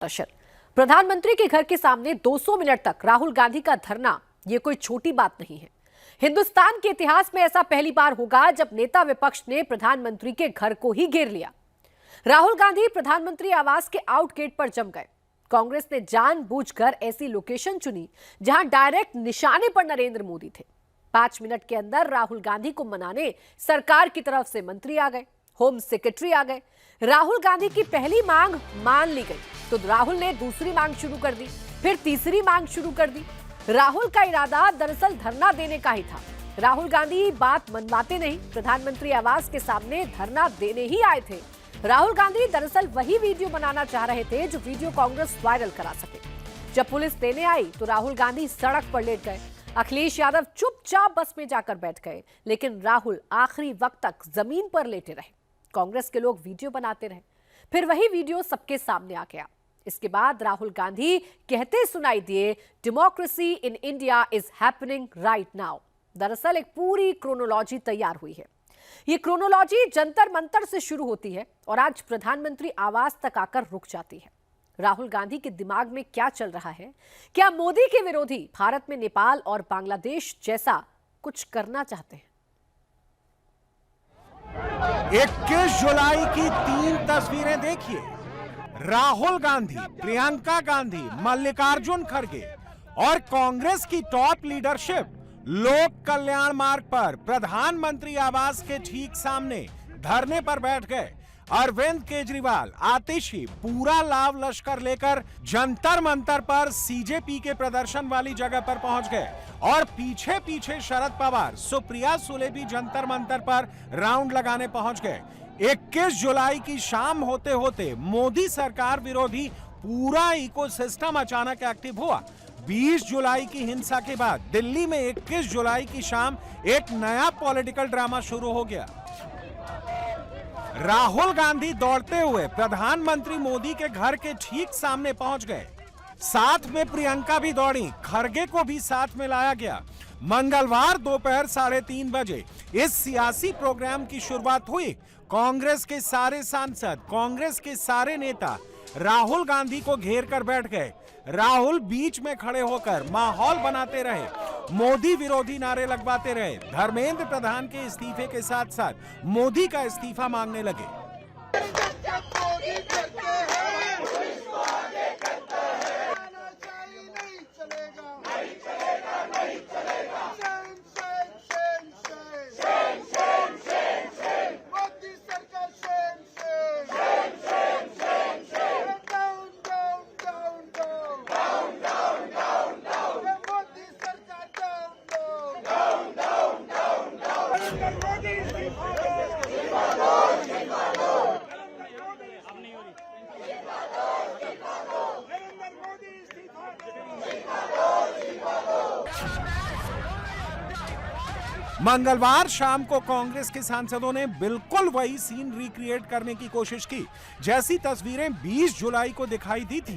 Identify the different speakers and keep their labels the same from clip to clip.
Speaker 1: प्रदर्शन। प्रधानमंत्री के घर के सामने 200 मिनट तक राहुल गांधी का धरना, ये कोई छोटी बात नहीं है। हिंदुस्तान के इतिहास में ऐसा पहली बार होगा जब नेता विपक्ष ने प्रधानमंत्री के घर को ही घेर लिया। राहुल गांधी प्रधानमंत्री आवास के आउट गेट पर जम गए। कांग्रेस ने जानबूझकर ऐसी लोकेशन चुनी जहां डायरेक्ट निशाने पर नरेंद्र मोदी थे। 5 मिनट के अंदर राहुल गांधी को मनाने सरकार की तरफ से मंत्री आ गए, होम सेक्रेटरी आ गए। राहुल गांधी की पहली मांग मान ली गई तो राहुल ने दूसरी मांग शुरू कर दी, फिर तीसरी मांग शुरू कर दी। राहुल का इरादा दरअसल धरना देने का ही था। राहुल गांधी बात मनवाते नहीं, प्रधानमंत्री आवास के सामने धरना देने ही आए थे। राहुल गांधी दरअसल वही वीडियो बनाना चाह रहे थे जो वीडियो कांग्रेस वायरल करा सके। जब पुलिस देने आई तो राहुल गांधी सड़क पर लेट गए। अखिलेश यादव चुपचाप बस में जाकर बैठ गए, लेकिन राहुल आखिरी वक्त तक जमीन पर लेटे रहे। कांग्रेस के लोग वीडियो बनाते रहे, फिर वही वीडियो सबके सामने आ गया। इसके बाद राहुल गांधी कहते सुनाई दिए, democracy in India is happening right now. दरअसल एक पूरी क्रोनोलॉजी तैयार हुई है। ये क्रोनोलॉजी जंतर मंतर से शुरू होती है और आज प्रधानमंत्री आवास तक आकर रुक जाती है। राहुल गांधी के दिमाग में क्या चल रहा है? क्या मोदी के विरोधी भारत में नेपाल और बांग्लादेश जैसा कुछ करना चाहते हैं?
Speaker 2: 21 जुलाई की 3 तस्वीरें देखिए। राहुल गांधी, प्रियंका गांधी, मल्लिकार्जुन खड़गे और कांग्रेस की टॉप लीडरशिप लोक कल्याण मार्ग पर प्रधानमंत्री आवास के ठीक सामने धरने पर बैठ गए। अरविंद केजरीवाल, आतिशी पूरा लाव लश्कर लेकर जंतर मंतर पर सीजेपी के प्रदर्शन वाली जगह पर पहुंच गए और पीछे पीछे शरद पवार, सुप्रिया सुले भी जंतर मंतर पर राउंड लगाने पहुंच गए। 21 जुलाई की शाम होते होते मोदी सरकार विरोधी पूरा इकोसिस्टम अचानक एक्टिव हुआ। 20 जुलाई की हिंसा के बाद दिल्ली में 21 जुलाई की शाम एक नया पॉलिटिकल ड्रामा शुरू हो गया। राहुल गांधी दौड़ते हुए प्रधानमंत्री मोदी के घर के ठीक सामने पहुंच गए। साथ में प्रियंका भी दौड़ी, खड़गे को भी साथ में लाया गया। मंगलवार दोपहर 3:30 बजे इस सियासी प्रोग्राम की शुरुआत हुई। कांग्रेस के सारे सांसद, कांग्रेस के सारे नेता राहुल गांधी को घेर कर बैठ गए। राहुल बीच में खड़े होकर माहौल बनाते रहे, मोदी विरोधी नारे लगवाते रहे। धर्मेंद्र प्रधान के इस्तीफे के साथ साथ मोदी का इस्तीफा मांगने लगे। मंगलवार शाम को कांग्रेस के सांसदों ने बिल्कुल वही सीन रिक्रिएट करने की कोशिश की जैसी तस्वीरें 20 जुलाई को दिखाई दी थी।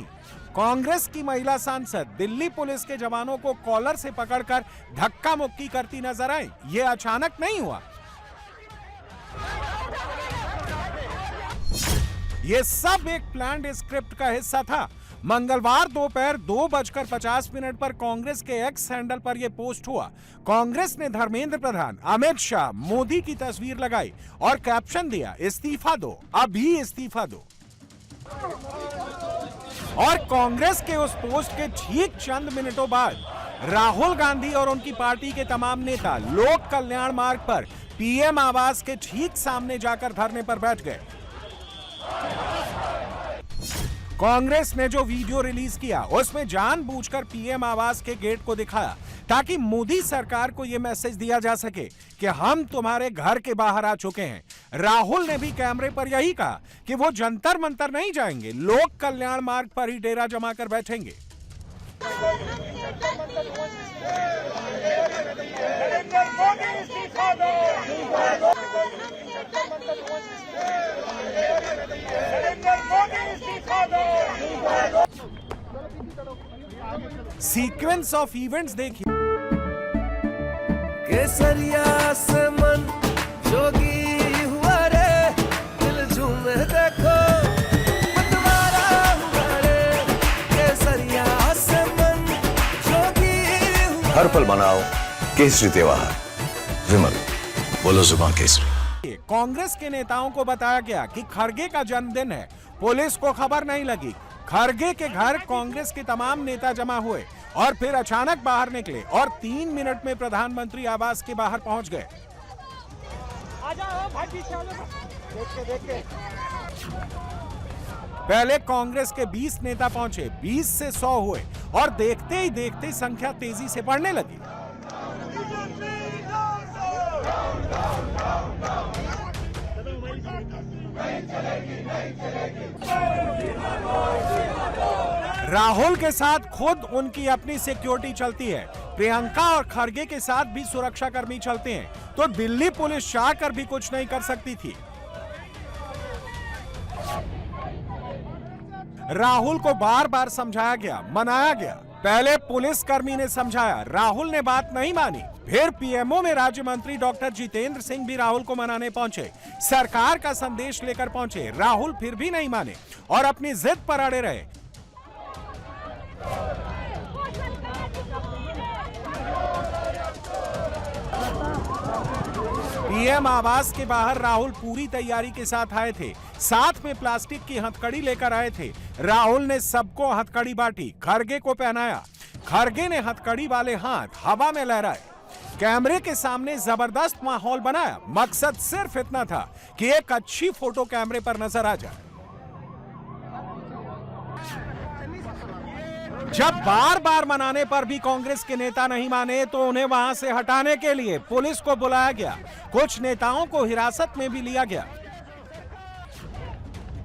Speaker 2: कांग्रेस की महिला सांसद दिल्ली पुलिस के जवानों को कॉलर से पकड़कर धक्का मुक्की करती नजर आई। ये अचानक नहीं हुआ, ये सब एक प्लान्ड स्क्रिप्ट का हिस्सा था। मंगलवार दोपहर 2:50 पर कांग्रेस के एक्स हैंडल पर यह पोस्ट हुआ। कांग्रेस ने धर्मेंद्र प्रधान, अमित शाह, मोदी की तस्वीर लगाई और कैप्शन दिया, इस्तीफा दो, अभी इस्तीफा दो। और कांग्रेस के उस पोस्ट के ठीक चंद मिनटों बाद राहुल गांधी और उनकी पार्टी के तमाम नेता लोक कल्याण मार्ग पर पीएम आवास के ठीक सामने जाकर धरने पर बैठ गए। कांग्रेस ने जो वीडियो रिलीज किया उसमें जानबूझकर पीएम आवास के गेट को दिखाया ताकि मोदी सरकार को यह मैसेज दिया जा सके कि हम तुम्हारे घर के बाहर आ चुके हैं। राहुल ने भी कैमरे पर यही कहा कि वो जंतर मंतर नहीं जाएंगे, लोक कल्याण मार्ग पर ही डेरा जमा कर बैठेंगे। सीक्वेंस ऑफ इवेंट्स देखिए।
Speaker 3: केसरिया से मन जोगी हुआ रे, दिल झूमे देखो, पतवारा हुआ रे।
Speaker 4: हर पल मनाओ केसरी त्योहार। विमल, बोलो जुबान केसरी।
Speaker 2: कांग्रेस के नेताओं को बताया गया कि खरगे का जन्मदिन है, पुलिस को खबर नहीं लगी। खरगे के घर कांग्रेस के तमाम नेता जमा हुए और फिर अचानक बाहर निकले और 3 मिनट में प्रधानमंत्री आवास के बाहर पहुंच गए। पहले कांग्रेस के 20 नेता पहुंचे, 20 से 100 हुए और देखते ही देखते संख्या तेजी से बढ़ने लगी। राहुल के साथ खुद उनकी अपनी सिक्योरिटी चलती है। प्रियंका और खरगे के साथ भी सुरक्षा कर्मी चलते हैं, तो दिल्ली पुलिस चाहकर भी कुछ नहीं कर सकती थी। राहुल को बार बार समझाया गया, मनाया गया। पहले पुलिसकर्मी ने समझाया, राहुल ने बात नहीं मानी। फिर पीएमओ में राज्य मंत्री डॉक्टर जितेंद्र सिंह भी राहुल को मनाने पहुंचे, सरकार का संदेश लेकर पहुंचे। राहुल फिर भी नहीं माने और अपनी जिद पर अड़े रहे। पीएम आवास के बाहर राहुल पूरी तैयारी के साथ आए थे, साथ में प्लास्टिक की हथकड़ी लेकर आए थे। राहुल ने सबको हथकड़ी बांटी, खरगे को पहनाया। खरगे ने हथकड़ी वाले हाथ हवा में लहराए, कैमरे के सामने जबरदस्त माहौल बनाया। मकसद सिर्फ इतना था कि एक अच्छी फोटो कैमरे पर नजर आ जाए। जब बार बार मनाने पर भी कांग्रेस के नेता नहीं माने तो उन्हें वहां से हटाने के लिए पुलिस को बुलाया गया। कुछ नेताओं को हिरासत में भी लिया गया।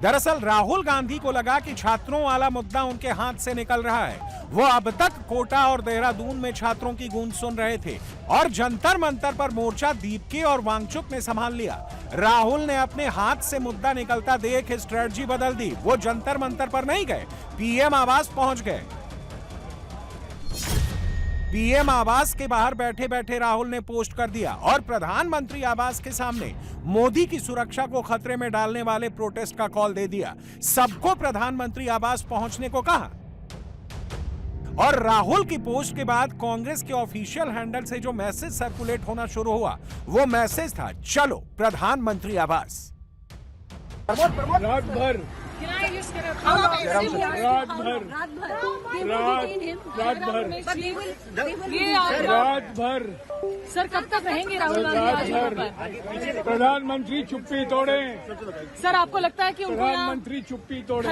Speaker 2: दरअसल राहुल गांधी को लगा कि छात्रों वाला मुद्दा उनके हाथ से निकल रहा है। वो अब तक कोटा और देहरादून में छात्रों की गूंज सुन रहे थे और जंतर मंतर पर मोर्चा दीपके और वांगचुक ने संभाल लिया। राहुल ने अपने हाथ से मुद्दा निकलता देख स्ट्रेटजी बदल दी। वो जंतर मंतर पर नहीं गए, पीएम आवास पहुंच गए। पीएम आवास के बाहर बैठे बैठे राहुल ने पोस्ट कर दिया और प्रधानमंत्री आवास के सामने मोदी की सुरक्षा को खतरे में डालने वाले प्रोटेस्ट का कॉल दे दिया। सबको प्रधानमंत्री आवास पहुंचने को कहा। और राहुल की पोस्ट के बाद कांग्रेस के ऑफिशियल हैंडल से जो मैसेज सर्कुलेट होना शुरू हुआ, वो मैसेज था, चलो प्रधानमंत्री आवास।
Speaker 5: रात भर
Speaker 6: सर कब तक रहेंगे राहुल गांधी?
Speaker 5: प्रधानमंत्री चुप्पी तोड़े।
Speaker 6: सर आपको लगता है कि उनको
Speaker 5: प्रधानमंत्री चुप्पी तोड़े?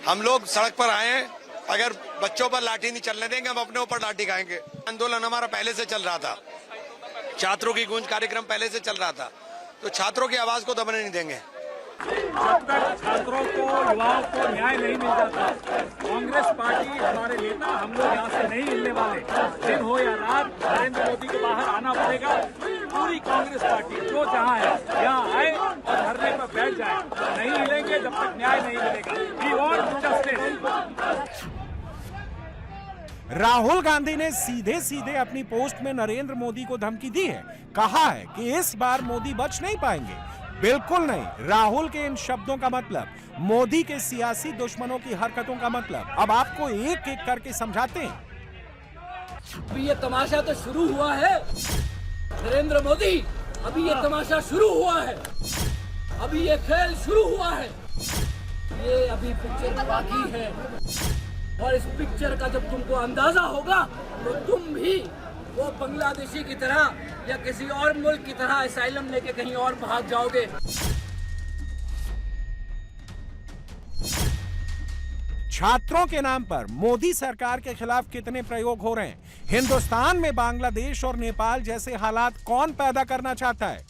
Speaker 7: हम लोग सड़क पर आए हैं, अगर बच्चों पर लाठी नहीं चलने देंगे, हम अपने ऊपर लाठी खाएंगे। आंदोलन हमारा पहले से चल रहा था, छात्रों की गूंज कार्यक्रम पहले से चल रहा था, तो छात्रों की आवाज को दबने नहीं देंगे।
Speaker 5: जब तक छात्रों को, युवाओं को न्याय नहीं मिल जाता, कांग्रेस पार्टी, हमारे नेता, हम लोग यहाँ से नहीं हिलने वाले। दिन हो या रात, नरेंद्र मोदी को बाहर आना पड़ेगा। पूरी कांग्रेस पार्टी जो जहाँ है यहाँ आए और धरने पर बैठ जाए। नहीं हिलेंगे जब तक न्याय नहीं मिलेगा। We want justice।
Speaker 2: Rahul Gandhi ने सीधे सीधे अपनी पोस्ट में नरेंद्र मोदी को धमकी दी है। कहा है कि इस बार मोदी बच नहीं पाएंगे। बिल्कुल नहीं। राहुल के इन शब्दों का मतलब, मोदी के सियासी दुश्मनों की हरकतों का मतलब अब आपको एक एक करके समझाते हैं।
Speaker 8: अभी ये तमाशा तो शुरू हुआ है नरेंद्र मोदी, अभी ये तमाशा शुरू हुआ है, अभी ये खेल शुरू हुआ है। ये अभी पिक्चर बाकी है और इस पिक्चर का जब तुमको अंदाजा होगा तो तुम भी वो बांग्लादेशी की तरह या किसी और मुल्क की तरह असाइलम लेके कहीं और भाग जाओगे।
Speaker 2: छात्रों के नाम पर मोदी सरकार के खिलाफ कितने प्रयोग हो रहे हैं? हिंदुस्तान में बांग्लादेश और नेपाल जैसे हालात कौन पैदा करना चाहता है?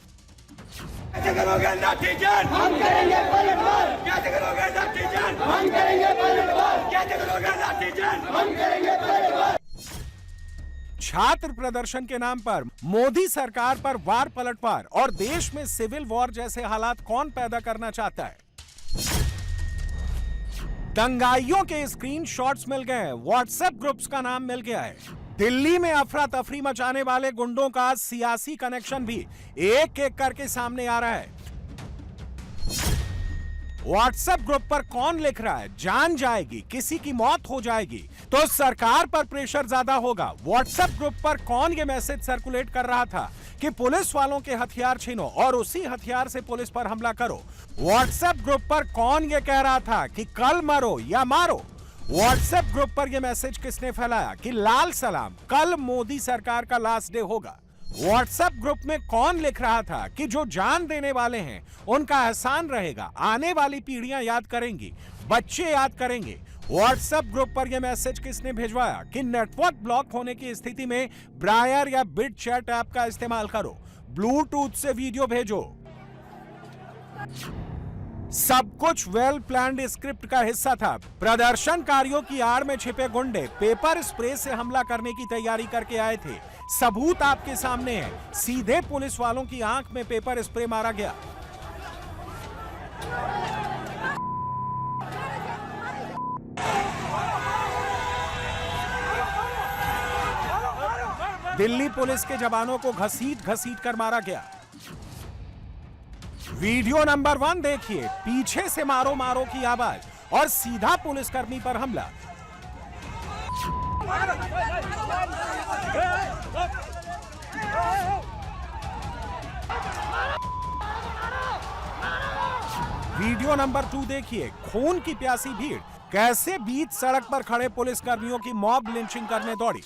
Speaker 3: कैसे करोगे लाठीचार्ज? हम करेंगे पलटवार। कैसे करोगे लाठीचार्ज? हम करेंगे पलटवार। कैसे करोगे लाठीचार्ज? हम करेंगे पलटवार।
Speaker 2: छात्र प्रदर्शन के नाम पर मोदी सरकार पर वार पलटवार और देश में सिविल वॉर जैसे हालात कौन पैदा करना चाहता है? दंगाइयों के स्क्रीनशॉट्स मिल गए हैं, व्हाट्सएप ग्रुप्स का नाम मिल गया है। दिल्ली में अफरा तफरी मचाने वाले गुंडों का सियासी कनेक्शन भी एक एक करके सामने आ रहा है। व्हाट्सएप ग्रुप पर कौन लिख रहा है, जान जाएगी, किसी की मौत हो जाएगी तो सरकार पर प्रेशर ज्यादा होगा। व्हाट्सएप ग्रुप पर कौन ये मैसेज सर्कुलेट कर रहा था कि पुलिस वालों के हथियार छीनो और उसी हथियार से पुलिस पर हमला करो। व्हाट्सएप ग्रुप पर कौन ये कह रहा था कि कल मरो या मारो। व्हाट्सएप ग्रुप पर यह मैसेज किसने फैलाया कि लाल सलाम, कल मोदी सरकार का लास्ट डे होगा। व्हाट्सएप ग्रुप में कौन लिख रहा था कि जो जान देने वाले हैं उनका एहसान रहेगा, आने वाली पीढ़ियां याद करेंगी, बच्चे याद करेंगे। व्हाट्सएप ग्रुप पर यह मैसेज किसने भिजवाया कि नेटवर्क ब्लॉक होने की स्थिति में ब्रायर या बिट चैट ऐप का इस्तेमाल करो, ब्लूटूथ से वीडियो भेजो। सब कुछ वेल प्लान्ड स्क्रिप्ट का हिस्सा था। प्रदर्शनकारियों की आड़ में छिपे गुंडे पेपर स्प्रे से हमला करने की तैयारी करके आए थे। सबूत आपके सामने है, सीधे पुलिस वालों की आंख में पेपर स्प्रे मारा गया। दिल्ली पुलिस के जवानों को घसीट घसीट कर मारा गया। वीडियो नंबर 1 देखिए, पीछे से मारो मारो की आवाज और सीधा पुलिसकर्मी पर हमला। वीडियो नंबर 2 देखिए, खून की प्यासी भीड़ कैसे बीच सड़क पर खड़े पुलिसकर्मियों की मॉब लिंचिंग करने दौड़ी।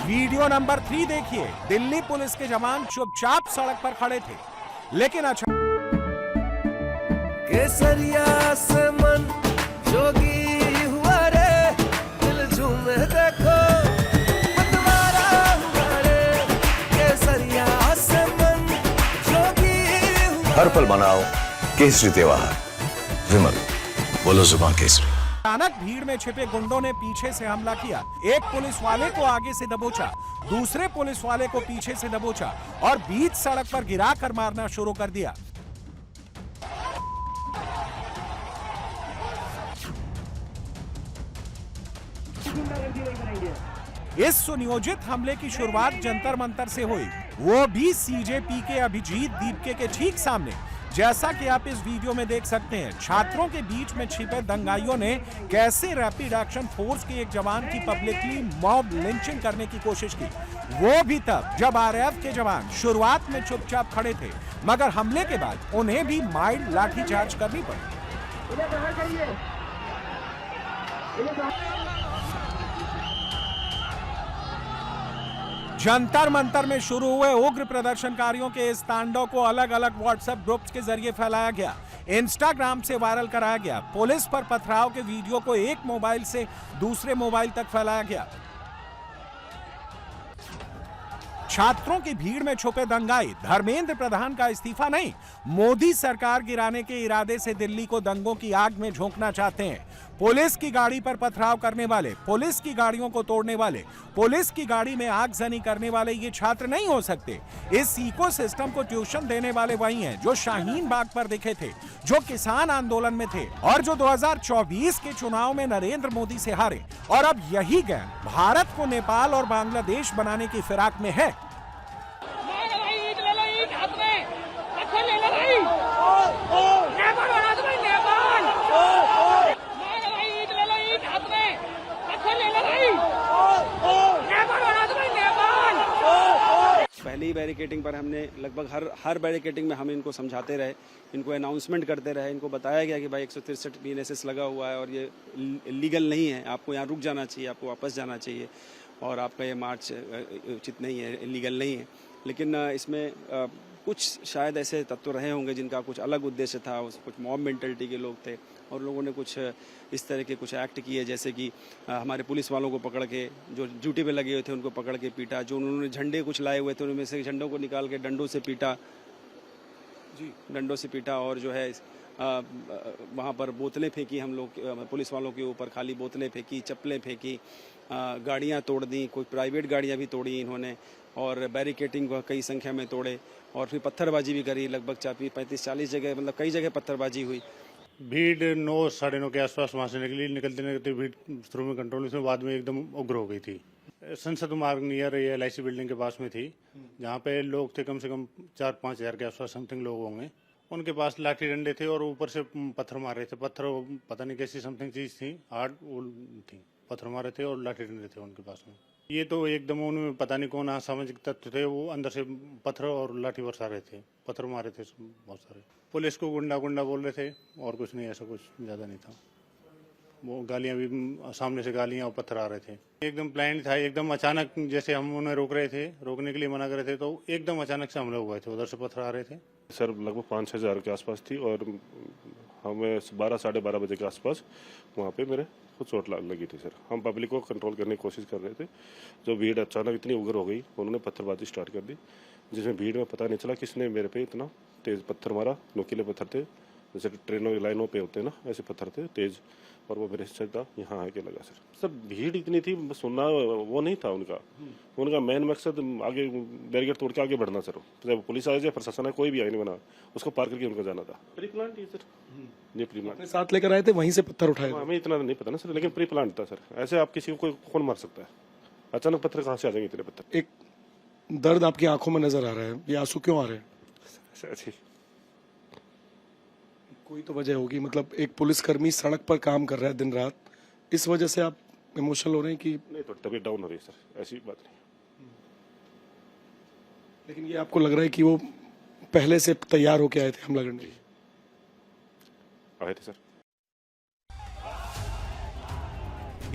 Speaker 2: वीडियो नंबर 3 देखिए, दिल्ली पुलिस के जवान चुपचाप सड़क पर खड़े थे, लेकिन अचानक
Speaker 9: केसरिया से मन जोगी हुआ रे, दिल झूमे देखो मतवारा हुआ रे, केसरिया से मन जोगी हुआ।
Speaker 4: हर पल मनाओ केसरी त्योहार, विमल बोलो जुबान केसरी।
Speaker 2: अचानक भीड़ में छिपे गुंडों ने पीछे से हमला किया। एक पुलिस वाले को आगे से दबोचा, दूसरे पुलिस वाले को पीछे से दबोचा और बीच सड़क पर गिराकर मारना शुरू कर दिया। इस सुनियोजित हमले की शुरुआत जंतर मंतर से हुई, वो भी सीजेपी के अभिजीत दीपके के ठीक सामने। जैसा कि आप इस वीडियो में देख सकते हैं, छात्रों के बीच में छिपे दंगाइयों ने कैसे रैपिड एक्शन फोर्स के एक जवान की पब्लिकली मॉब लिंचिंग करने की कोशिश की, वो भी तब जब आरएएफ के जवान शुरुआत में चुपचाप खड़े थे, मगर हमले के बाद उन्हें भी माइल्ड लाठीचार्ज करनी पड़ी। जंतर मंतर में शुरू हुए उग्र प्रदर्शनकारियों के इस तांडव को अलग अलग व्हाट्सएप ग्रुप्स के जरिए फैलाया गया, इंस्टाग्राम से वायरल कराया गया। पुलिस पर पथराव के वीडियो को एक मोबाइल से दूसरे मोबाइल तक फैलाया गया। छात्रों की भीड़ में छुपे दंगाई धर्मेंद्र प्रधान का इस्तीफा नहीं, मोदी सरकार गिराने के इरादे से दिल्ली को दंगों की आग में झोंकना चाहते हैं। पुलिस की गाड़ी पर पथराव करने वाले, पुलिस की गाड़ियों को तोड़ने वाले, पुलिस की गाड़ी में आगजनी करने वाले ये छात्र नहीं हो सकते। इस इकोसिस्टम को ट्यूशन देने वाले वही हैं जो शाहीन बाग पर दिखे थे, जो किसान आंदोलन में थे और जो 2024 के चुनाव में नरेंद्र मोदी से हारे, और अब यही गैंग भारत को नेपाल और बांग्लादेश बनाने की फिराक में है।
Speaker 10: पहली बैरिकेडिंग पर हमने लगभग हर बैरिकेडिंग में हम इनको समझाते रहे, इनको अनाउंसमेंट करते रहे, इनको बताया गया कि भाई 163 BNSS लगा हुआ है और ये लीगल नहीं है, आपको यहाँ रुक जाना चाहिए, आपको वापस जाना चाहिए और आपका ये मार्च उचित नहीं है, लीगल नहीं है। लेकिन इसमें कुछ शायद ऐसे तत्व रहे होंगे जिनका कुछ अलग उद्देश्य था, कुछ मॉब मेंटलिटी के लोग थे और लोगों ने कुछ इस तरह के कुछ एक्ट किए, जैसे कि हमारे पुलिस वालों को पकड़ के, जो ड्यूटी पे लगे हुए थे उनको पकड़ के पीटा, जो उन्होंने झंडे कुछ लाए हुए थे उनमें से झंडों को निकाल के डंडों से पीटा और जो है वहाँ पर बोतलें फेंकी, हम लोग पुलिस वालों के ऊपर खाली बोतलें फेंकी, चप्पलें फेंकी, गाड़ियाँ तोड़ दी, कोई प्राइवेट गाड़ियाँ भी तोड़ी इन्होंने और बैरिकेडिंग कई संख्या में तोड़े और फिर पत्थरबाजी भी करी, लगभग 35-40 जगह, मतलब कई जगह पत्थरबाजी हुई।
Speaker 5: भीड़ 9 साढ़े 9 के आसपास वहाँ से निकलते भीड़ शुरू में कंट्रोल में, बाद में एकदम उग्र हो गई थी। संसद मार्ग नियर ये LIC बिल्डिंग के पास में थी, जहाँ पे लोग थे कम से कम 4-5 हज़ार के आसपास समथिंग लोग होंगे। उनके पास लाठी डंडे थे और ऊपर से पत्थर मार रहे थे। पत्थर पता नहीं कैसी समथिंग चीज़ थी, हार्ड थी, पत्थर मारे थे और लाठी डंडे थे उनके पास में। ये तो एकदम उनमें पता नहीं कौन असामाजिक तत्व थे, वो अंदर से पत्थर और लाठी बरसा रहे थे, पत्थर मारे थे बहुत सारे। पुलिस को गुंडा गुंडा बोल रहे थे और कुछ नहीं, ऐसा कुछ ज़्यादा नहीं था। वो गालियाँ भी सामने से गालियाँ और पत्थर आ रहे थे। एकदम प्लान था, एकदम अचानक, जैसे हम उन्हें रोक रहे थे, रोकने के लिए मना कर रहे थे, तो एकदम अचानक से हमले हुए थे, उधर से पत्थर आ रहे थे।
Speaker 11: सर लगभग 5-6 हज़ार के आसपास थी और हमें 12 साढ़े 12 बजे के आसपास वहाँ पे मेरे खुद चोट लगी थी। सर हम पब्लिक को कंट्रोल करने की कोशिश कर रहे थे, जो भीड़ अचानक इतनी उग्र हो गई, उन्होंने पत्थरबाजी स्टार्ट कर दी, जिसमें भीड़ में पता नहीं चला किसने मेरे पे इतना तेज़ पत्थर मारा। नुकीले पत्थर थे, जैसे ट्रेनों लाइनों पे होते हैं ना, ऐसे पत्थर थे तेज़, और वो मेरे सीधा यहाँ आके लगा। सर भीड़ इतनी थी, सुनना वो नहीं था उनका मेन मकसद आगे बैरिकेड तोड़ के आगे बढ़ना। सर जब पुलिस आ जाए, प्रशासन है, कोई भी आई नहीं बना, उसको पार करके उनको जाना था। प्री प्लान थी सर, ये प्री प्लान
Speaker 12: साथ लेकर आए थे, वहीं से पत्थर उठाए।
Speaker 11: हमें इतना नहीं पता ना सर, लेकिन प्री प्लान था सर। ऐसे आप किसी को कौन मार सकता है? अचानक पत्थर कहाँ से आ जाएंगे इतने पत्थर?
Speaker 12: एक दर्द आपकी आंखों में नजर आ रहा है, ये आंसू क्यों आ रहे हैं? कोई तो वजह होगी, मतलब एक पुलिसकर्मी सड़क पर काम कर रहा है दिन रात, इस वजह से आप इमोशनल हो रहे हैं कि
Speaker 11: नहीं? तो तबीयत डाउन हो रही है सर, ऐसी बात नहीं।
Speaker 12: लेकिन ये आपको लग रहा है कि वो पहले से तैयार होके आए थे हमला करने?
Speaker 11: आए थे सर।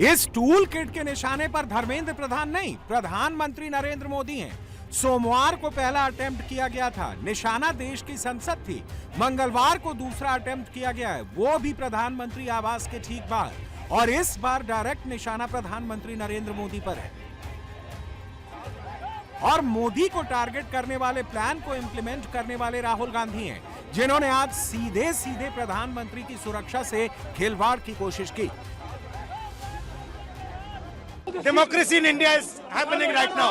Speaker 2: इस टूल किट के निशाने पर धर्मेंद्र प्रधान नहीं, प्रधानमंत्री नरेंद्र मोदी हैं। सोमवार को पहला अटेम्प्ट किया गया था, निशाना देश की संसद थी। मंगलवार को दूसरा अटेम्प्ट किया गया है, वो भी प्रधानमंत्री आवास के ठीक बाहर, और इस बार डायरेक्ट निशाना प्रधानमंत्री नरेंद्र मोदी पर है। और मोदी को टारगेट करने वाले प्लान को इंप्लीमेंट करने वाले राहुल गांधी हैं, जिन्होंने आज सीधे सीधे प्रधानमंत्री की सुरक्षा से खिलवाड़ की कोशिश की।
Speaker 3: Democracy in India is happening right now.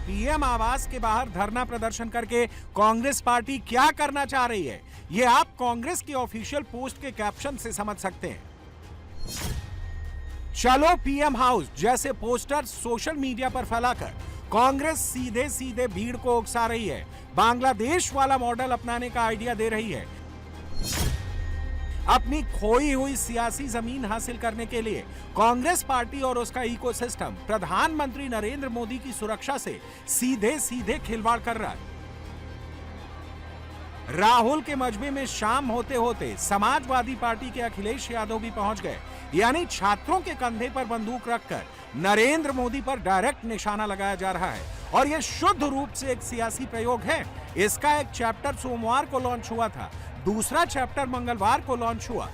Speaker 2: PM आवास के बाहर धरना प्रदर्शन करके कांग्रेस पार्टी क्या करना चाह रही है, ये आप कांग्रेस की ऑफिशियल पोस्ट के कैप्शन से समझ सकते हैं। चलो पीएम हाउस जैसे पोस्टर सोशल मीडिया पर फैलाकर कांग्रेस सीधे सीधे भीड़ को उकसा रही है, बांग्लादेश वाला मॉडल अपनाने का आइडिया दे रही है। अपनी खोई हुई सियासी जमीन हासिल करने के लिए कांग्रेस पार्टी और उसका इकोसिस्टम प्रधानमंत्री नरेंद्र मोदी की सुरक्षा से सीधे सीधे खिलवाड़ कर रहा है। राहुल के मजबे में शाम होते होते समाजवादी पार्टी के अखिलेश यादव भी पहुंच गए, यानी छात्रों के कंधे पर बंदूक रखकर नरेंद्र मोदी पर डायरेक्ट निशाना लगाया जा रहा है। और यह शुद्ध रूप से एक सियासी प्रयोग है। इसका एक चैप्टर सोमवार को लॉन्च हुआ था, दूसरा चैप्टर मंगलवार को लॉन्च हुआ।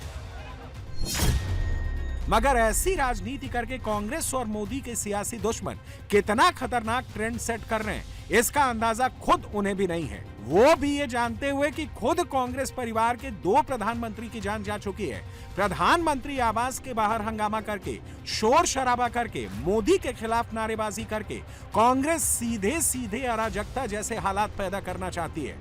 Speaker 2: मगर ऐसी राजनीति करके कांग्रेस और मोदी के सियासी दुश्मन कितना खतरनाक ट्रेंड सेट कर रहे हैं, इसका अंदाजा खुद उन्हें भी नहीं है। वो भी ये जानते हुए कि खुद कांग्रेस परिवार के 2 प्रधानमंत्री की जान जा चुकी है। प्रधानमंत्री आवास के बाहर हंगामा करके, शोर शराबा करके, मोदी के खिलाफ नारेबाजी करके कांग्रेस सीधे सीधे अराजकता जैसे हालात पैदा करना चाहती है।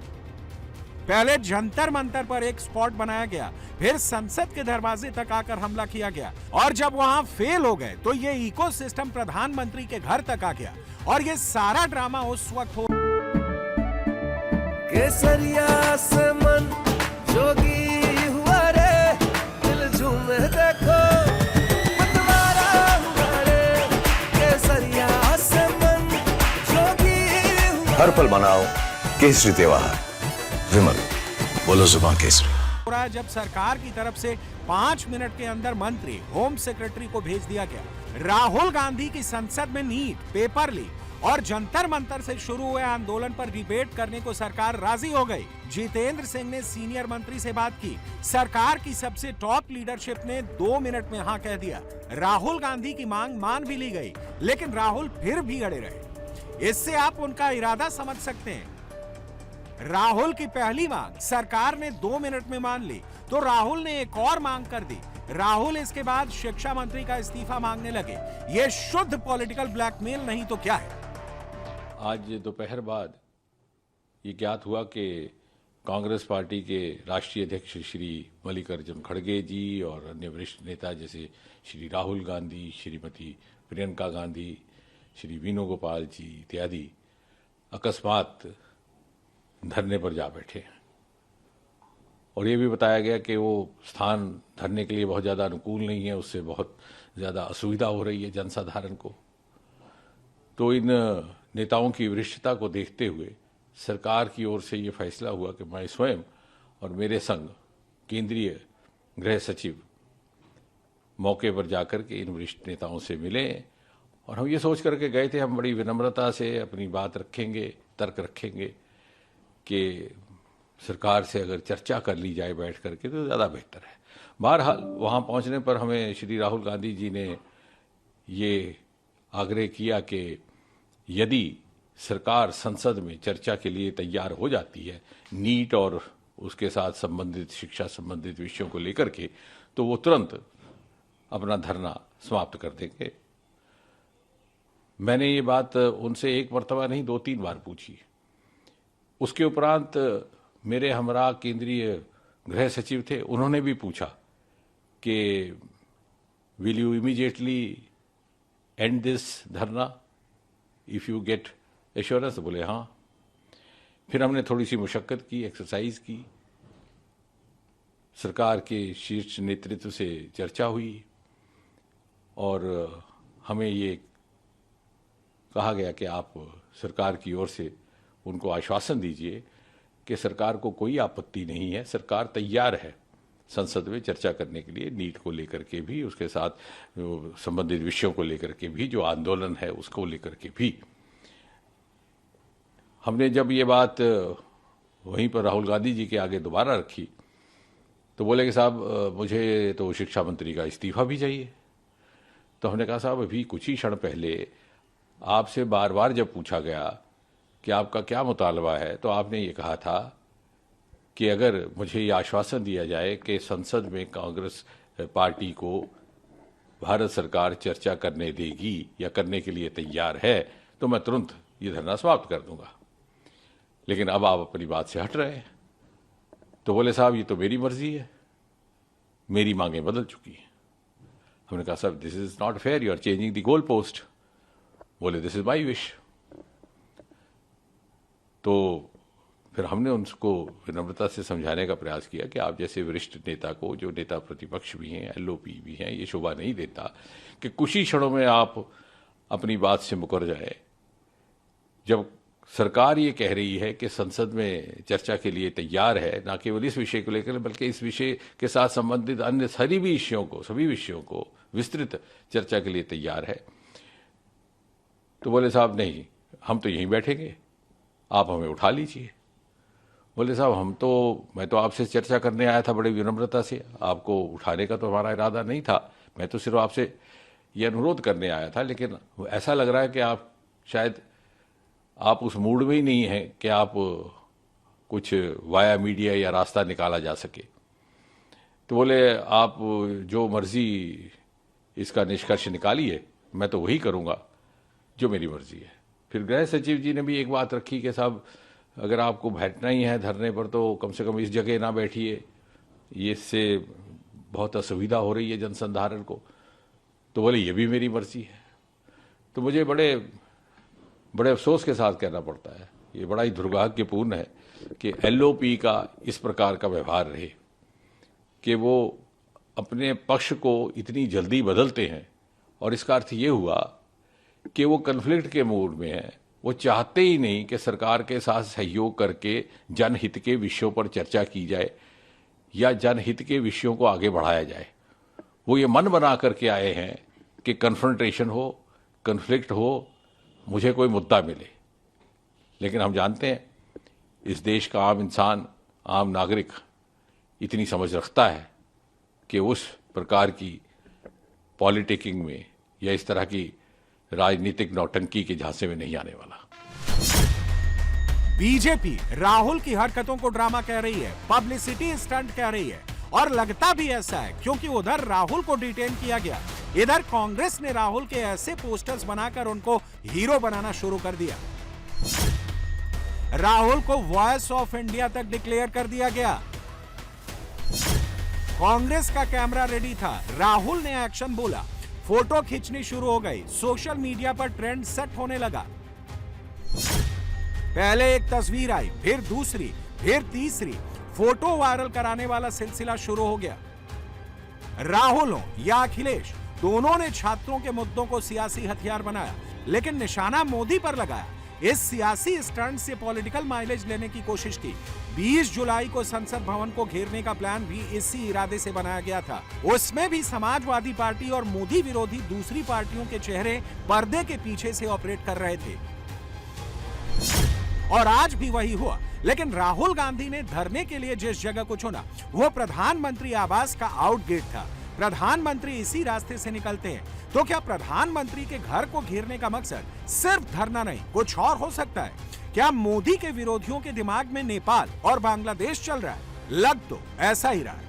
Speaker 2: पहले जंतर मंतर पर एक स्पॉट बनाया गया, फिर संसद के दरवाजे तक आकर हमला किया गया, और जब वहां फेल हो गए तो ये इकोसिस्टम प्रधानमंत्री के घर तक आ गया। और ये सारा ड्रामा उस वक्त हो
Speaker 9: केसरिया से मन जोगी हुआ रे, दिल झूमे देखो मतवारा हुआ रे, केसरिया से मन जोगी हुआ।
Speaker 4: हर पल मनाओ केसरी त्योहार, विमल बोलो जुबान केसरी।
Speaker 2: जब सरकार की तरफ से 5 मिनट के अंदर मंत्री होम सेक्रेटरी को भेज दिया गया। राहुल गांधी की संसद में नीट, पेपर लीक और जंतर मंतर से शुरू हुए आंदोलन पर डिबेट करने को सरकार राजी हो गई। जितेंद्र सिंह ने सीनियर मंत्री से बात की, सरकार की सबसे टॉप लीडरशिप ने 2 मिनट में हाँ कह दिया। राहुल गांधी की मांग मान भी ली गई, लेकिन राहुल फिर भी अड़े रहे। इससे आप उनका इरादा समझ सकते हैं। राहुल की पहली मांग सरकार ने 2 मिनट में मान ली, तो राहुल ने एक और मांग कर दी। राहुल इसके बाद शिक्षा मंत्री का इस्तीफा मांगने लगे। यह शुद्ध पॉलिटिकल ब्लैकमेल नहीं तो क्या है।
Speaker 13: आज दोपहर बाद ये ज्ञात हुआ कि कांग्रेस पार्टी के राष्ट्रीय अध्यक्ष श्री मल्लिकार्जुन खड़गे जी और अन्य वरिष्ठ नेता जैसे श्री राहुल गांधी, श्रीमती प्रियंका गांधी, श्री वेणुगोपाल जी इत्यादि अकस्मात धरने पर जा बैठे हैं। और ये भी बताया गया कि वो स्थान धरने के लिए बहुत ज़्यादा अनुकूल नहीं है, उससे बहुत ज़्यादा असुविधा हो रही है जनसाधारण को। तो इन नेताओं की वरिष्ठता को देखते हुए सरकार की ओर से ये फैसला हुआ कि मैं स्वयं और मेरे संग केंद्रीय गृह सचिव मौके पर जाकर के इन वरिष्ठ नेताओं से मिले और हम ये सोच करके गए थे हम बड़ी विनम्रता से अपनी बात रखेंगे, तर्क रखेंगे कि सरकार से अगर चर्चा कर ली जाए बैठ करके तो ज़्यादा बेहतर है। बहरहाल वहाँ पहुँचने पर हमें श्री राहुल गांधी जी ने ये आग्रह किया कि यदि सरकार संसद में चर्चा के लिए तैयार हो जाती है नीट और उसके साथ संबंधित शिक्षा संबंधित विषयों को लेकर के, तो वो तुरंत अपना धरना समाप्त कर देंगे। मैंने ये बात उनसे एक मर्तबा नहीं 2-3 बार पूछी। उसके उपरांत मेरे हमरा केंद्रीय गृह सचिव थे, उन्होंने भी पूछा कि will you immediately and this धरना इफ यू गेट एश्योरेंस। बोले हाँ। फिर हमने थोड़ी सी मुशक्कत की, एक्सरसाइज की, सरकार के शीर्ष नेतृत्व से चर्चा हुई और हमें ये कहा गया कि आप सरकार की ओर से उनको आश्वासन दीजिए कि सरकार को कोई आपत्ति नहीं है, सरकार तैयार है संसद में चर्चा करने के लिए, नीट को लेकर के भी, उसके साथ संबंधित विषयों को लेकर के भी, जो आंदोलन है उसको लेकर के भी। हमने जब ये बात वहीं पर राहुल गांधी जी के आगे दोबारा रखी तो बोले कि साहब मुझे तो शिक्षा मंत्री का इस्तीफा भी चाहिए। तो हमने कहा साहब अभी कुछ ही क्षण पहले आपसे बार बार जब पूछा गया कि आपका क्या मुतालबा है तो आपने ये कहा था कि अगर मुझे ये आश्वासन दिया जाए कि संसद में कांग्रेस पार्टी को भारत सरकार चर्चा करने देगी या करने के लिए तैयार है तो मैं तुरंत ये धरना समाप्त कर दूंगा। लेकिन अब आप अपनी बात से हट रहे हैं। तो बोले साहब ये तो मेरी मर्जी है, मेरी मांगें बदल चुकी हैं। हमने कहा साहब this is not fair, you are changing the goal post. बोले दिस इज माई विश। तो फिर हमने उनको विनम्रता से समझाने का प्रयास किया कि आप जैसे वरिष्ठ नेता को, जो नेता प्रतिपक्ष भी हैं, एलओपी भी हैं, ये शोभा नहीं देता कि कुछ ही क्षणों में आप अपनी बात से मुकर जाए। जब सरकार ये कह रही है कि संसद में चर्चा के लिए तैयार है, ना केवल इस विषय को लेकर बल्कि इस विषय के साथ संबंधित अन्य सभी विषयों को विस्तृत चर्चा के लिए तैयार है, तो बोले साहब नहीं, हम तो यहीं बैठेंगे, आप हमें उठा लीजिए। बोले साहब मैं तो आपसे चर्चा करने आया था बड़ी विनम्रता से, आपको उठाने का तो हमारा इरादा नहीं था, मैं तो सिर्फ आपसे ये अनुरोध करने आया था। लेकिन ऐसा लग रहा है कि आप शायद आप उस मूड में ही नहीं हैं कि आप कुछ वाया मीडिया या रास्ता निकाला जा सके। तो बोले आप जो मर्जी इसका निष्कर्ष निकालिए, मैं तो वही करूँगा जो मेरी मर्जी है। फिर गृह सचिव जी ने भी एक बात रखी कि साहब अगर आपको बैठना ही है धरने पर तो कम से कम इस जगह ना बैठिए, ये इससे बहुत असुविधा हो रही है जनसाधारण को। तो बोले ये भी मेरी मर्जी है। तो मुझे बड़े अफसोस के साथ कहना पड़ता है, ये बड़ा ही दुर्भाग्यपूर्ण है कि एलओपी का इस प्रकार का व्यवहार रहे कि वो अपने पक्ष को इतनी जल्दी बदलते हैं। और इसका अर्थ ये हुआ कि वो कन्फ्लिक्ट के मूड में है, वो चाहते ही नहीं कि सरकार के साथ सहयोग करके जनहित के विषयों पर चर्चा की जाए या जनहित के विषयों को आगे बढ़ाया जाए। वो ये मन बना करके आए हैं कि कन्फ्रंटेशन हो, कन्फ्लिक्ट हो, मुझे कोई मुद्दा मिले। लेकिन हम जानते हैं इस देश का आम इंसान, आम नागरिक इतनी समझ रखता है कि उस प्रकार की पॉलिटिकिंग में या इस तरह की राजनीतिक नौटंकी के झांसे में नहीं आने वाला।
Speaker 2: बीजेपी राहुल की हरकतों को ड्रामा कह रही है, पब्लिसिटी स्टंट कह रही है, और लगता भी ऐसा है क्योंकि उधर राहुल को डिटेन किया गया, इधर कांग्रेस ने राहुल के ऐसे पोस्टर्स बनाकर उनको हीरो बनाना शुरू कर दिया। राहुल को वॉइस ऑफ इंडिया तक डिक्लेयर कर दिया गया। कांग्रेस का कैमरा रेडी था, राहुल ने एक्शन बोला, फोटो खींचनी शुरू हो गई, सोशल मीडिया पर ट्रेंड सेट होने लगा। पहले एक तस्वीर आई, फिर दूसरी, फिर तीसरी, फोटो वायरल कराने वाला सिलसिला शुरू हो गया। राहुल हो या अखिलेश, दोनों ने छात्रों के मुद्दों को सियासी हथियार बनाया, लेकिन निशाना मोदी पर लगाया। इस सियासी स्टंट से पॉलिटिकल माइलेज लेने की कोशिश की। 20 जुलाई को संसद भवन को घेरने का प्लान भी इसी इरादे से बनाया गया था। उसमें भी समाजवादी पार्टी और मोदी विरोधी दूसरी पार्टियों के चेहरे पर्दे के पीछे से ऑपरेट कर रहे थे। और आज भी वही हुआ, लेकिन राहुल गांधी ने धरने के लिए जिस जगह को चुना वो प्रधानमंत्री आवास का आउट गेट था। प्रधानमंत्री इसी रास्ते से निकलते हैं, तो क्या प्रधानमंत्री के घर को घेरने का मकसद सिर्फ धरना नहीं, कुछ और हो सकता है? क्या मोदी के विरोधियों के दिमाग में नेपाल और बांग्लादेश चल रहा है? लग तो ऐसा ही रहा है।